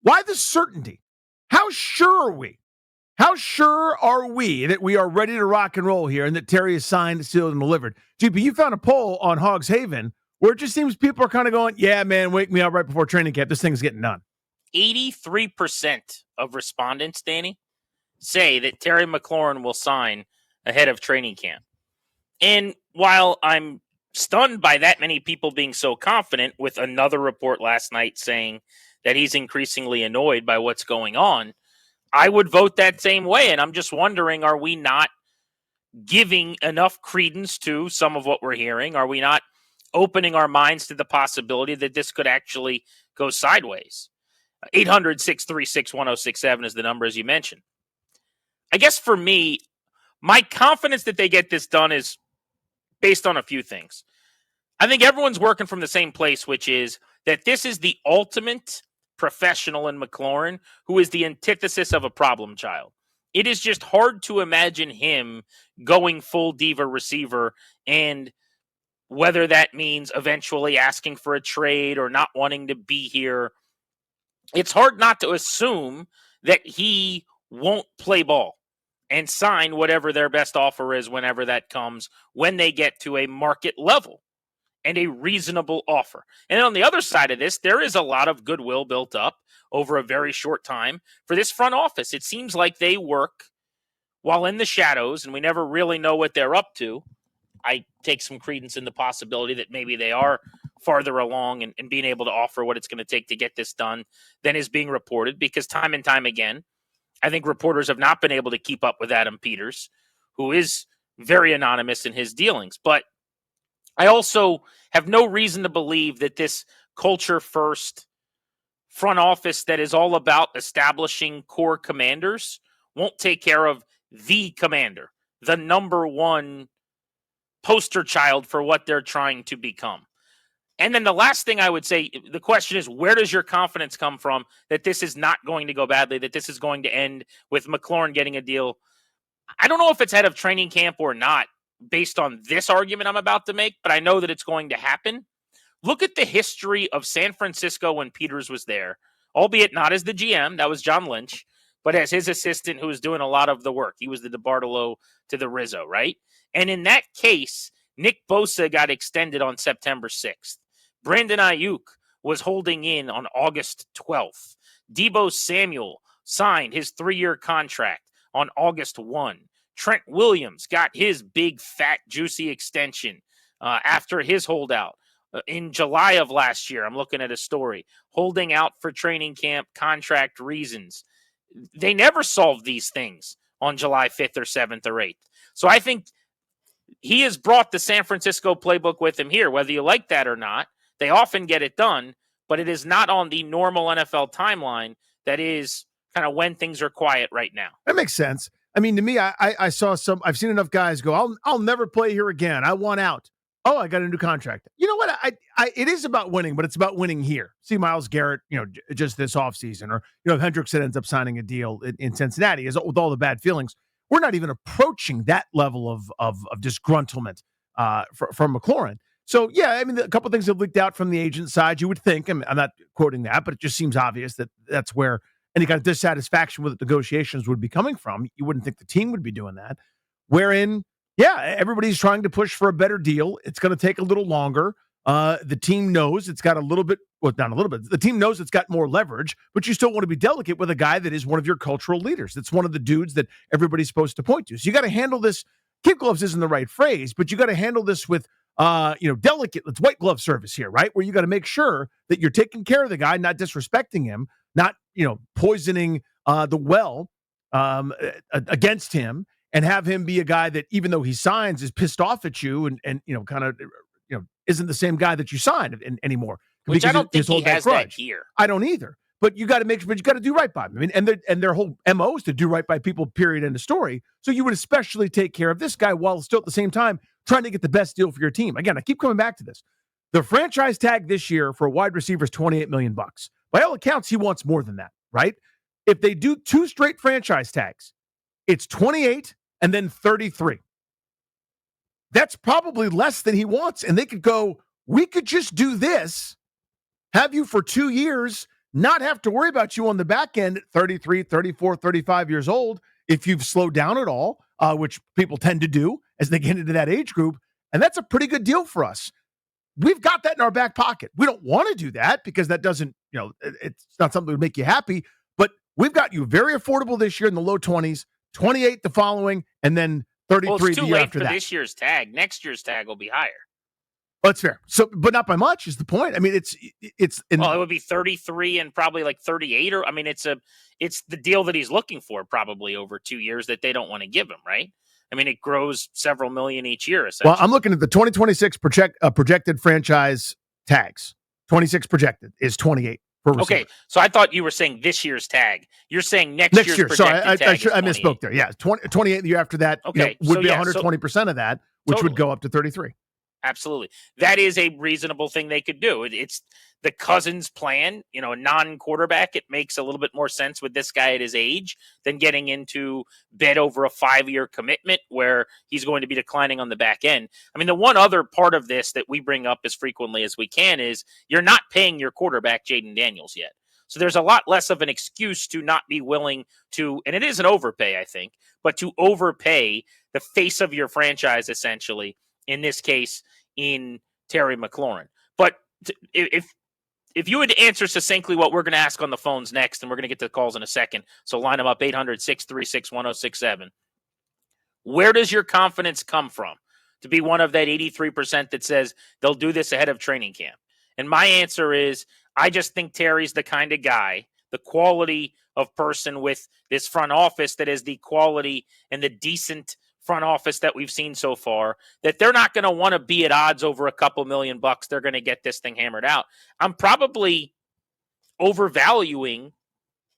Why the certainty? How sure are we? How sure are we that we are ready to rock and roll here and that Terry is signed, sealed, and delivered? GP, you found a poll on Hogs Haven where it just seems people are kind of going, yeah, man, wake me up right before training camp. This thing's getting done. 83% of respondents, Danny, say that Terry McLaurin will sign ahead of training camp. And while I'm stunned by that many people being so confident, with another report last night saying that he's increasingly annoyed by what's going on, I would vote that same way. And I'm just wondering, are we not giving enough credence to some of what we're hearing? Are we not opening our minds to the possibility that this could actually go sideways? 800-636-1067 is the number, as you mentioned. I guess for me, my confidence that they get this done is based on a few things. I think everyone's working from the same place, which is that this is the ultimate professional in McLaurin, who is the antithesis of a problem child. It is just hard to imagine him going full diva receiver, and whether that means eventually asking for a trade or not wanting to be here, it's hard not to assume that he won't play ball and sign whatever their best offer is whenever that comes, when they get to a market level and a reasonable offer. And on the other side of this, there is a lot of goodwill built up over a very short time for this front office. It seems like they work while in the shadows, and we never really know what they're up to. I take some credence in the possibility that maybe they are farther along and being able to offer what it's going to take to get this done than is being reported, because time and time again, I think reporters have not been able to keep up with Adam Peters, who is very anonymous in his dealings. But I also have no reason to believe that this culture-first front office that is all about establishing core commanders won't take care of the commander, the number one poster child for what they're trying to become. And then the last thing I would say, the question is, where does your confidence come from that this is not going to go badly, that this is going to end with McLaurin getting a deal? I don't know if it's ahead of training camp or not based on this argument I'm about to make, but I know that it's going to happen. Look at the history of San Francisco when Peters was there, albeit not as the GM, that was John Lynch, but as his assistant who was doing a lot of the work. He was the DeBartolo to the Rizzo, right? And in that case, Nick Bosa got extended on September 6th. Brandon Ayuk was holding in on August 12th. Deebo Samuel signed his 3-year contract on August 1. Trent Williams got his big, fat, juicy extension after his holdout in July of last year. I'm looking at a story. Holding out for training camp, contract reasons. They never solved these things on July 5th or 7th or 8th. So I think he has brought the San Francisco playbook with him here, whether you like that or not. They often get it done, but it is not on the normal NFL timeline that is kind of when things are quiet right now. That makes sense. I mean, to me, I saw I've seen enough guys go, I'll never play here again. I want out. Oh, I got a new contract. You know what? It is about winning, but it's about winning here. See Myles Garrett, just this offseason, or, if Hendrickson ends up signing a deal in Cincinnati, with all the bad feelings, we're not even approaching that level of disgruntlement from McLaurin. So, yeah, I mean, a couple of things have leaked out from the agent side. You would think, I'm not quoting that, but it just seems obvious that that's where any kind of dissatisfaction with negotiations would be coming from. You wouldn't think the team would be doing that. Wherein, yeah, everybody's trying to push for a better deal. It's going to take a little longer. The team knows it's got a little bit, well, not a little bit. The team knows it's got more leverage, but you still want to be delicate with a guy that is one of your cultural leaders. That's one of the dudes that everybody's supposed to point to. So you got to handle this. Kid gloves isn't the right phrase, but you got to handle this with delicate. It's white glove service here, right? Where you got to make sure that you're taking care of the guy, not disrespecting him, not, poisoning the well against him, and have him be a guy that, even though he signs, is pissed off at you and kind of, isn't the same guy that you signed anymore. Which I don't think he has that here. I don't either. But you got to do right by him. I mean, and their whole MO is to do right by people, period, end of story. So you would especially take care of this guy while still at the same time trying to get the best deal for your team. Again, I keep coming back to this. The franchise tag this year for a wide receiver is $28 million. By all accounts, he wants more than that, right? If they do 2 straight franchise tags, it's 28 and then 33. That's probably less than he wants. And they could go, we could just do this, have you for 2 years, not have to worry about you on the back end at 33, 34, 35 years old if you've slowed down at all, which people tend to do as they get into that age group. And that's a pretty good deal for us. We've got that in our back pocket. We don't want to do that because that doesn't, it's not something that would make you happy, but we've got you very affordable this year in the low 20s, 28 the following, and then 33 the year after that. For this year's tag. Next year's tag will be higher. That's fair. So, but not by much is the point. I mean, it would be 33 and probably like 38, or it's the deal that he's looking for probably over 2 years that they don't want to give him, right? I mean, it grows several million each year. Well, I'm looking at the 2026 projected franchise tags. 26 projected is 28 for receiver. Okay, so I thought you were saying this year's tag. You're saying next year's projected tag. I misspoke there. Yeah, 28 the year after that. Okay, would be 120% of that, which would go up to 33. Absolutely. That is a reasonable thing they could do. It's the Cousins plan, a non-quarterback. It makes a little bit more sense with this guy at his age than getting into bed over a 5-year commitment where he's going to be declining on the back end. I mean, the one other part of this that we bring up as frequently as we can is you're not paying your quarterback, Jaden Daniels, yet. So there's a lot less of an excuse to not be willing to, and it is an overpay, I think, but to overpay the face of your franchise, essentially, in this case, in Terry McLaurin. But if you would answer succinctly what we're going to ask on the phones next, and we're going to get to the calls in a second, so line them up, 800-636-1067. Where does your confidence come from to be one of that 83% that says they'll do this ahead of training camp? And my answer is, I just think Terry's the kind of guy, the quality of person with this front office that is the quality and the decent front office that we've seen so far, that they're not going to want to be at odds over a couple $1 million. They're going to get this thing hammered out. I'm probably overvaluing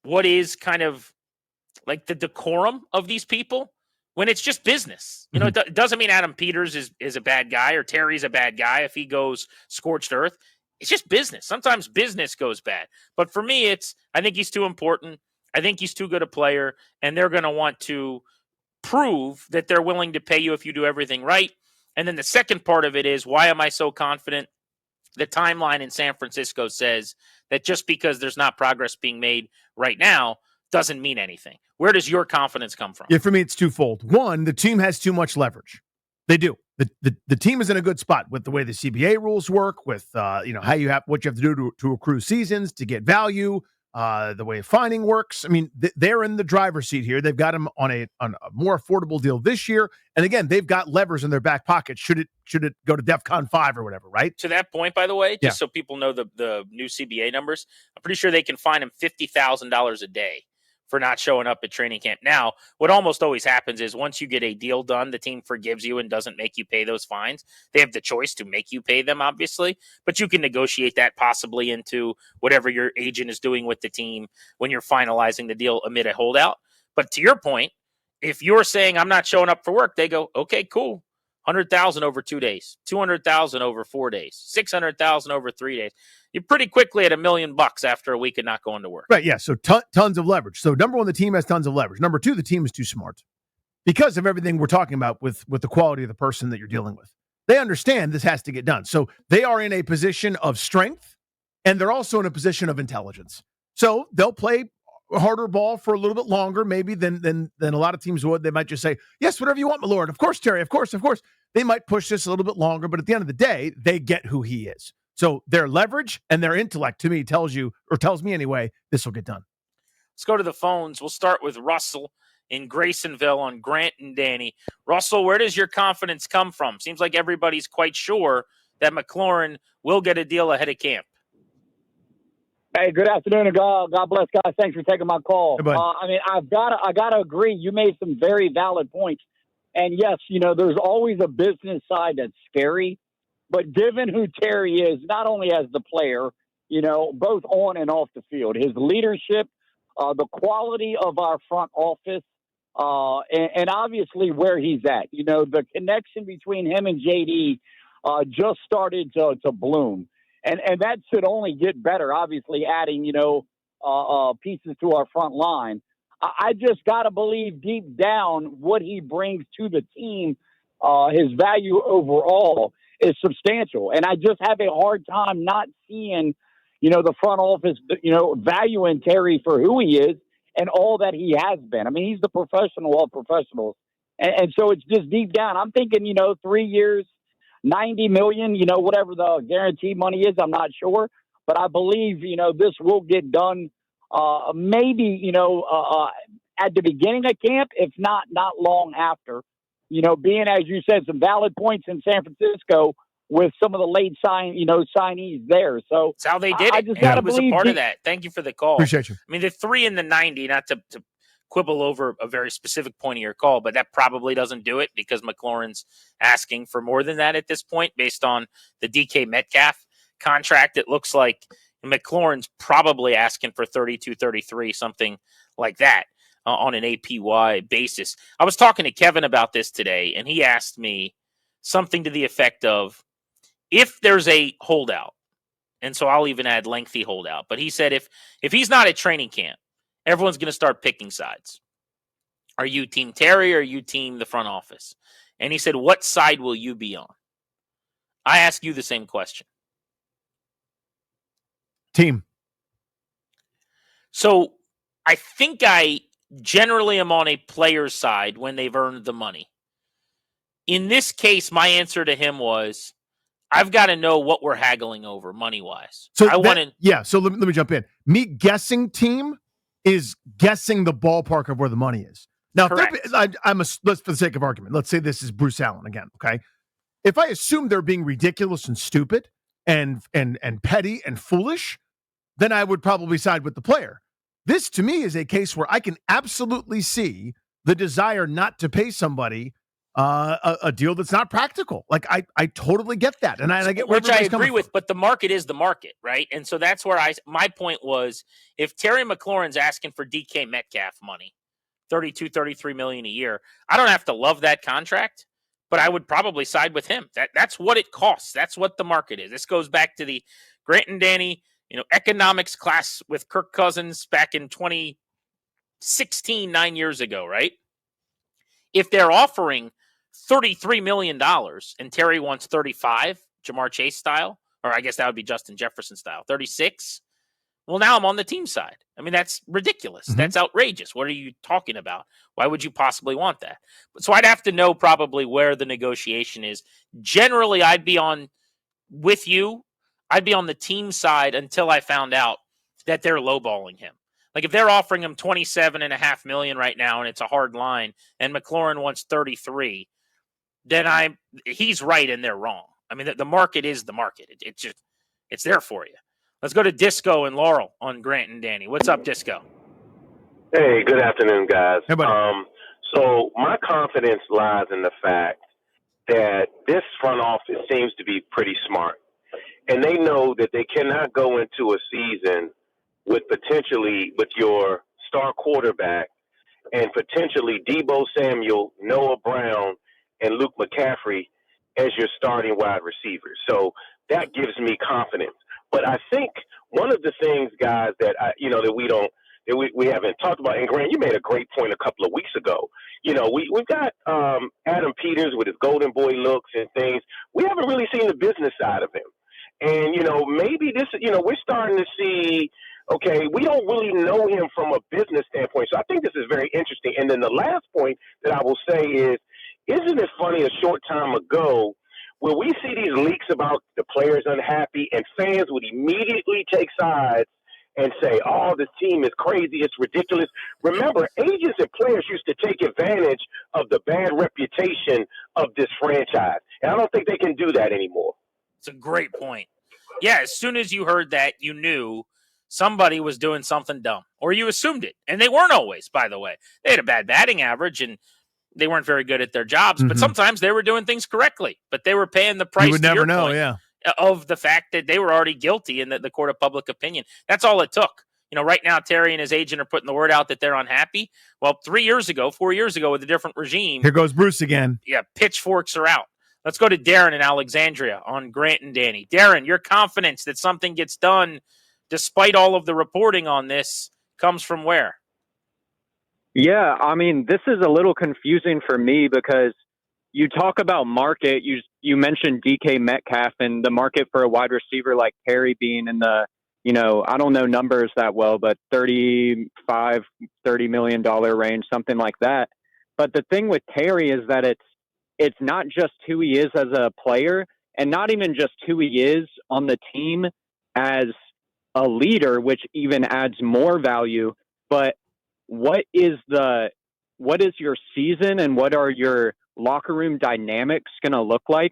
what is kind of like the decorum of these people when it's just business. It doesn't mean Adam Peters is a bad guy or Terry's a bad guy if he goes scorched earth. It's just business. Sometimes business goes bad. But for me, I think he's too important. I think he's too good a player, and they're going to want to prove that they're willing to pay you if you do everything right. And then the second part of it is, why am I so confident? The timeline in San Francisco says that just because there's not progress being made right now doesn't mean anything. Where does your confidence come from? Yeah, for me, it's twofold. One, the team has too much leverage. They do. The team is in a good spot with the way the CBA rules work, with how what you have to do to accrue seasons to get value. The way fining works. I mean, they're in the driver's seat here. They've got him on a more affordable deal this year. And again, they've got levers in their back pocket. Should it go to DEFCON 5 or whatever, right? To that point, by the way, just so people know the new CBA numbers, I'm pretty sure they can fine him $50,000 a day for not showing up at training camp. Now, what almost always happens is once you get a deal done, the team forgives you and doesn't make you pay those fines. They have the choice to make you pay them, obviously, but you can negotiate that possibly into whatever your agent is doing with the team when you're finalizing the deal amid a holdout. But to your point, if you're saying I'm not showing up for work, they go, okay, cool. 100,000 over 2 days, 200,000 over 4 days, 600,000 over 3 days. You're pretty quickly at $1 million after a week of not going to work. Right. Yeah. So tons of leverage. So number one, the team has tons of leverage. Number two, the team is too smart because of everything we're talking about with the quality of the person that you're dealing with. They understand this has to get done. So they are in a position of strength, and they're also in a position of intelligence. So they'll play harder ball for a little bit longer, maybe than a lot of teams would. They might just say, yes, whatever you want, my lord. Of course, Terry. Of course. They might push this a little bit longer, but at the end of the day, they get who he is. So their leverage and their intellect, to me, tells me anyway, this will get done. Let's go to the phones. We'll start with Russell in Graysonville on Grant and Danny. Russell, where does your confidence come from? Seems like everybody's quite sure that McLaurin will get a deal ahead of camp. Hey, good afternoon, and God bless, guys. Thanks for taking my call. Hey, I got to agree. You made some very valid points. And yes, there's always a business side that's scary. But given who Terry is, not only as the player, both on and off the field, his leadership, the quality of our front office, and obviously where he's at. The connection between him and JD just started to bloom. And that should only get better, obviously adding, pieces to our front line. I just got to believe deep down what he brings to the team, his value overall is substantial. And I just have a hard time not seeing, the front office, valuing Terry for who he is and all that he has been. I mean, he's the professional of professionals. And so it's just deep down. I'm thinking, 3 years, 90 million, whatever the guarantee money is, I'm not sure. But I believe, this will get done maybe, at the beginning of camp, if not long after. Being, as you said, some valid points in San Francisco with some of the late signees there. So that's how they did it. I just got to believe was a part of that. Thank you for the call. Appreciate you. I mean, the 3 and the 90, not to quibble over a very specific point of your call, but that probably doesn't do it because McLaurin's asking for more than that at this point based on the DK Metcalf contract. It looks like McLaurin's probably asking for 32, 33, something like that on an APY basis. I was talking to Kevin about this today, and he asked me something to the effect of, if there's a holdout, and so I'll even add lengthy holdout, but he said if he's not at training camp, everyone's going to start picking sides. Are you Team Terry or are you Team the front office? And he said, what side will you be on? I ask you the same question. Team. So I think I generally am on a player's side when they've earned the money. In this case, my answer to him was, I've got to know what we're haggling over money-wise. So So let me jump in. Me guessing team is guessing the ballpark of where the money is. Now, let's, for the sake of argument, let's say this is Bruce Allen again, okay? If I assume they're being ridiculous and stupid and petty and foolish, then I would probably side with the player. This, to me, is a case where I can absolutely see the desire not to pay somebody a deal that's not practical. Like, I totally get that. And I get where which I agree with, but the market is the market, right? And so that's where my point was, if Terry McLaurin's asking for DK Metcalf money, 32, 33 million a year, I don't have to love that contract, but I would probably side with him. That's what it costs. That's what the market is. This goes back to the Grant and Danny, economics class with Kirk Cousins back in 2016, 9 years ago, right? If they're offering $33 million and Terry wants 35, Jamar Chase style, or I guess that would be Justin Jefferson style, 36. Well, now I'm on the team side. I mean, that's ridiculous. Mm-hmm. That's outrageous. What are you talking about? Why would you possibly want that? So I'd have to know probably where the negotiation is. Generally, I'd be on with you. I'd be on the team side until I found out that they're lowballing him. Like if they're offering him $27.5 million right now and it's a hard line and McLaurin wants 33, then he's right and they're wrong. I mean, the market is the market. It's there for you. Let's go to Disco and Laurel on Grant and Danny. What's up, Disco? Hey, good afternoon, guys. Hey, buddy. So my confidence lies in the fact that this front office seems to be pretty smart. And they know that they cannot go into a season with your star quarterback and potentially Deebo Samuel, Noah Brown, and Luke McCaffrey as your starting wide receivers. So that gives me confidence. But I think one of the things, guys, that we haven't talked about, and Grant, you made a great point a couple of weeks ago. We've got Adam Peters with his golden boy looks and things. We haven't really seen the business side of him. And, maybe this, we're starting to see, okay, we don't really know him from a business standpoint. So I think this is very interesting. And then the last point that I will say is, isn't it funny, a short time ago, where we see these leaks about the players unhappy and fans would immediately take sides and say, oh, this team is crazy, it's ridiculous. Remember, agents and players used to take advantage of the bad reputation of this franchise. And I don't think they can do that anymore. It's a great point. Yeah, as soon as you heard that, you knew somebody was doing something dumb, or you assumed it. And they weren't always, by the way. They had a bad batting average, and they weren't very good at their jobs, but sometimes they were doing things correctly, but they were paying the price. You would never know, of the fact that they were already guilty in the court of public opinion. That's all it took. Right now, Terry and his agent are putting the word out that they're unhappy. Well, 4 years ago, with a different regime. Here goes Bruce again. Yeah, pitchforks are out. Let's go to Darren in Alexandria on Grant and Danny. Darren, your confidence that something gets done despite all of the reporting on this comes from where? Yeah, I mean, this is a little confusing for me because you talk about market. You mentioned DK Metcalf and the market for a wide receiver like Terry being in the I don't know numbers that well, but $30 million range, something like that. But the thing with Terry is that it's not just who he is as a player, and not even just who he is on the team as a leader, which even adds more value, but what is your season and what are your locker room dynamics going to look like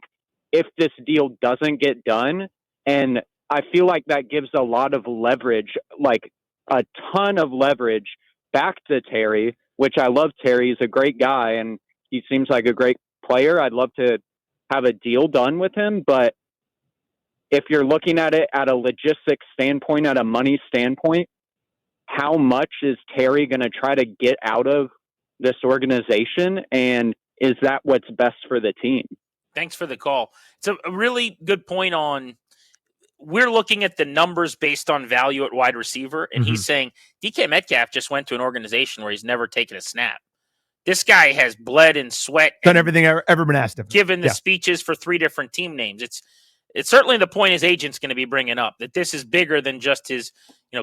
if this deal doesn't get done? And I feel like that gives a lot of leverage, like a ton of leverage back to Terry, which I love Terry. He's a great guy and he seems like a great player. I'd love to have a deal done with him, but if you're looking at it at a logistics standpoint, at a money standpoint, how much is Terry going to try to get out of this organization? And is that what's best for the team? Thanks for the call. It's a really good point on, we're looking at the numbers based on value at wide receiver. And he's saying DK Metcalf just went to an organization where he's never taken a snap. This guy has bled and sweat. Done everything ever been asked of him. Given the speeches for 3 different team names. It's certainly the point his agent's going to be bringing up, that this is bigger than just his,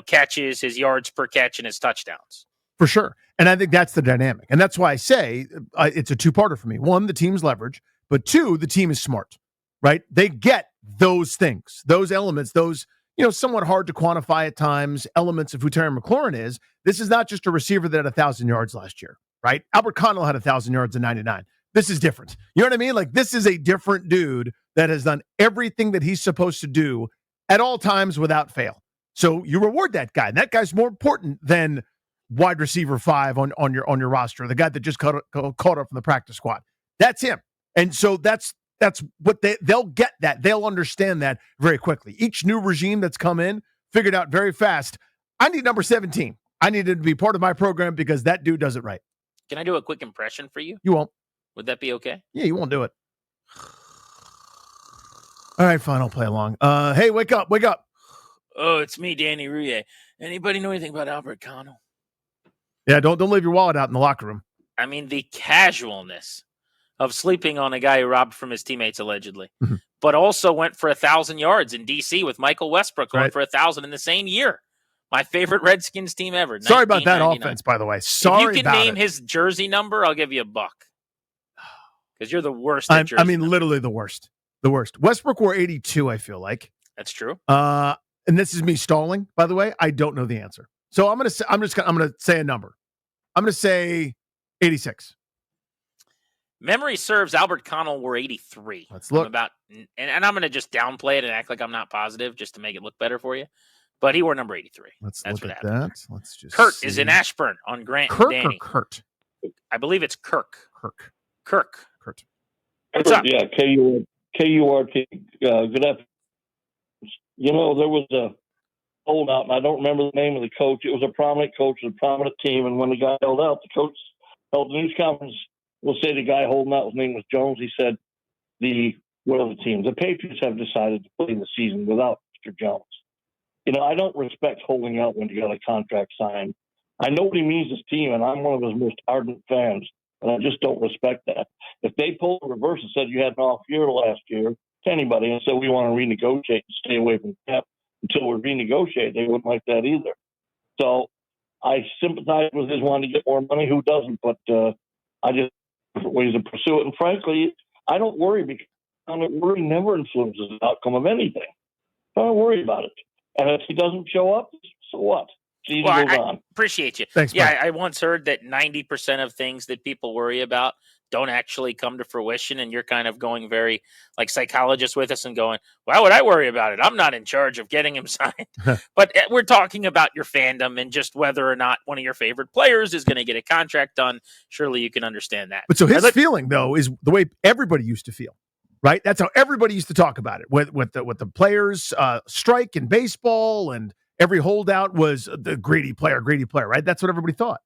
catches, his yards per catch, and his touchdowns. For sure. And I think that's the dynamic. And that's why I say it's a two-parter for me. 1, the team's leverage, but 2, the team is smart, right? They get those things, those elements, those, somewhat hard to quantify at times, elements of who Terry McLaurin is. This is not just a receiver that had 1,000 yards last year, right? Albert Connell had 1,000 yards in 99. This is different. You know what I mean? Like, this is a different dude that has done everything that he's supposed to do at all times without fail. So you reward that guy. And that guy's more important than wide receiver 5 on your roster, the guy that just caught up from the practice squad. That's him. And so that's what they'll get that. They'll understand that very quickly. Each new regime that's come in figured out very fast, I need number 17. I need him to be part of my program because that dude does it right. Can I do a quick impression for you? You won't. Would that be okay? Yeah, you won't do it. All right, fine. I'll play along. Hey, wake up. Oh, it's me, Danny Rouillet. Anybody know anything about Albert Connell? Yeah, don't leave your wallet out in the locker room. I mean, the casualness of sleeping on a guy who robbed from his teammates, allegedly, but also went for 1,000 yards in D.C. with Michael Westbrook going for 1,000 in the same year. My favorite Redskins team ever. Sorry about that offense, by the way. Sorry about it. If you can name his jersey number, I'll give you $1. Because you're the worst at jersey numbers. Literally the worst. The worst. Westbrook wore 82, I feel like. That's true. And this is me stalling, by the way. I don't know the answer. So I'm gonna say a number. I'm gonna say 86. Memory serves, Albert Connell wore 83. Let's look. And I'm going to just downplay it and act like I'm not positive just to make it look better for you. But he wore number 83. Let's look at that. Let's just Kurt see. is in Ashburn on Grant Kirk and Danny. or Kurt? I believe it's Kirk. Kurt. What's up? Yeah, KURT. Good afternoon. There was a holdout, and I don't remember the name of the coach. It was a prominent coach of a prominent team, and when the guy held out, the coach held the news conference. We'll say the guy holding out, his name was Jones. He said, the Patriots have decided to play the season without Mr. Jones. I don't respect holding out when you got a contract signed. I know what he means to his team, and I'm one of his most ardent fans, and I just don't respect that. If they pulled the reverse and said you had an off year last year to anybody and said we want to renegotiate and stay away from cap until we renegotiate, they wouldn't like that either. So I sympathize with his wanting to get more money. Who doesn't? But I just ways to pursue it. And frankly, I don't worry because worry never influences the outcome of anything. I don't worry about it. And if he doesn't show up, so what? I appreciate you. Thanks, yeah, I once heard that 90% of things that people worry about don't actually come to fruition, and you're kind of going very like psychologist with us and going, why would I worry about it? I'm not in charge of getting him signed. But we're talking about your fandom and just whether or not one of your favorite players is going to get a contract done. Surely you can understand that. But so his feeling, though, is the way everybody used to feel. Right? That's how everybody used to talk about it. With the players strike in baseball, and every holdout was the greedy player, right? That's what everybody thought.